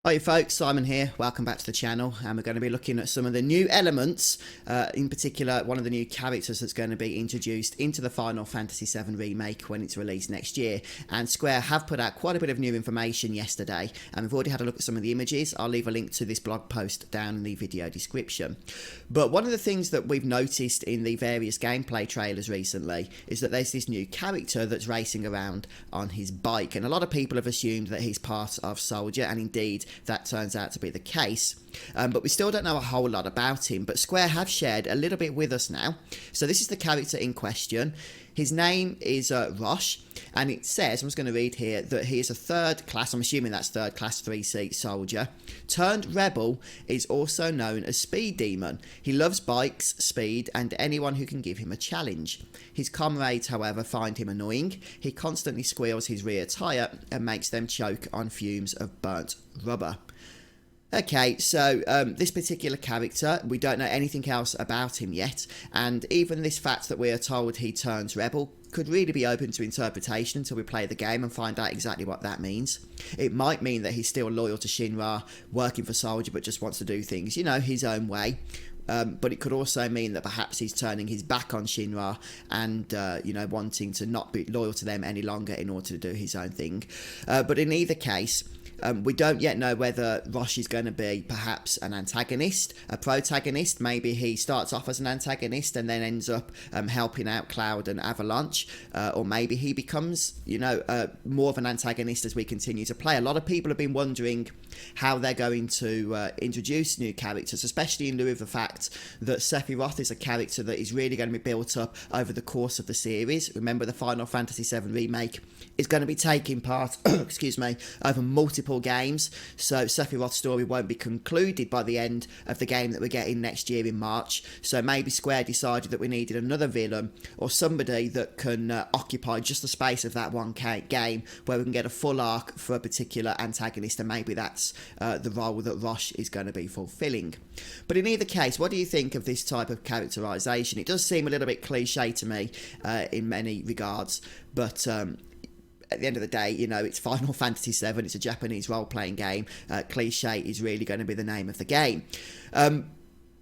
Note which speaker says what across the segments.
Speaker 1: Hi folks, Simon here, welcome back to the channel, and we're going to be looking at some of the new elements, in particular one of the new characters that's going to be introduced into the Final Fantasy VII Remake when it's released next year. And Square have put out quite a bit of new information yesterday, and we've already had a look at some of the images. I'll leave a link to this blog post down in the video description. But one of the things that we've noticed in the various gameplay trailers recently is that there's this new character that's racing around on his bike, and a lot of people have assumed that he's part of Soldier, and indeed that turns out to be the case. But we still don't know a whole lot about him, but Square have shared a little bit with us now. So this is the character in question. His name is Rosh, and it says, I'm just going to read here, that he is a third class, I'm assuming that's third class 3-seat soldier, turned rebel, is also known as Speed Demon. He loves bikes, speed, and anyone who can give him a challenge. His comrades, however, find him annoying. He constantly squeals his rear tyre and makes them choke on fumes of burnt rubber. Okay, so this particular character, we don't know anything else about him yet, and even this fact that we are told he turns rebel could really be open to interpretation until we play the game and find out exactly what that means. It might mean that he's still loyal to Shinra, working for Soldier, but just wants to do things, you know, his own way. But it could also mean that perhaps he's turning his back on Shinra and, you know, wanting to not be loyal to them any longer in order to do his own thing. But in either case, we don't yet know whether Rosh is going to be perhaps an antagonist, a protagonist. Maybe he starts off as an antagonist and then ends up helping out Cloud and Avalanche. Or maybe he becomes, you know, more of an antagonist as we continue to play. A lot of people have been wondering how they're going to introduce new characters, especially in lieu of the fact that Sephiroth is a character that is really going to be built up over the course of the series. Remember, the Final Fantasy VII Remake is going to be taking part, excuse me, over multiple games, so Sephiroth's story won't be concluded by the end of the game that we're getting next year in March. So maybe Square decided that we needed another villain or somebody that can occupy just the space of that one game where we can get a full arc for a particular antagonist, and maybe that's the role that Rosh is going to be fulfilling. But in either case, what do you think of this type of characterization? It does seem a little bit cliche to me in many regards, but at the end of the day, you know, it's Final Fantasy VII, it's a Japanese role-playing game. Cliche is really going to be the name of the game.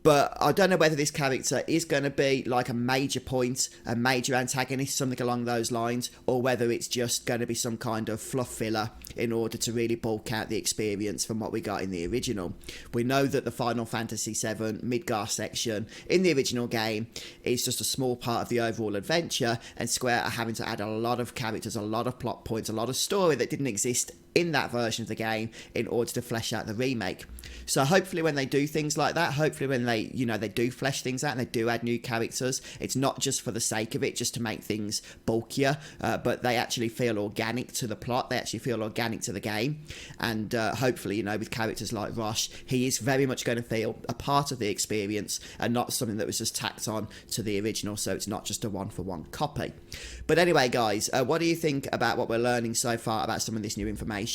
Speaker 1: But I don't know whether this character is going to be like a major point, a major antagonist, something along those lines, or whether it's just going to be some kind of fluff filler in order to really bulk out the experience from what we got in the original. We know that the Final Fantasy VII Midgar section in the original game is just a small part of the overall adventure, and Square are having to add a lot of characters, a lot of plot points, a lot of story that didn't exist in that version of the game in order to flesh out the remake. So hopefully when they do things like that, hopefully when they, you know, they do flesh things out and they do add new characters, it's not just for the sake of it, just to make things bulkier, but they actually feel organic to the plot, they actually feel organic to the game. And hopefully, you know, with characters like Rosh, he is very much going to feel a part of the experience and not something that was just tacked on to the original, so it's not just a one-for-one copy. But anyway, guys, what do you think about what we're learning so far about some of this new information?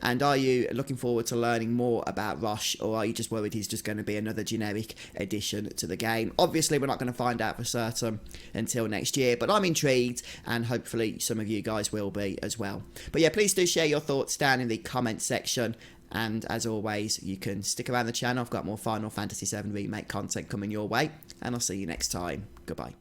Speaker 1: And are you looking forward to learning more about Rosh, or are you just worried he's just going to be another generic addition to the game? Obviously, we're not going to find out for certain until next year, but I'm intrigued, and hopefully some of you guys will be as well. But yeah, please do share your thoughts down in the comment section. And as always, you can stick around the channel. I've got more Final Fantasy VII Remake content coming your way, and I'll see you next time. Goodbye.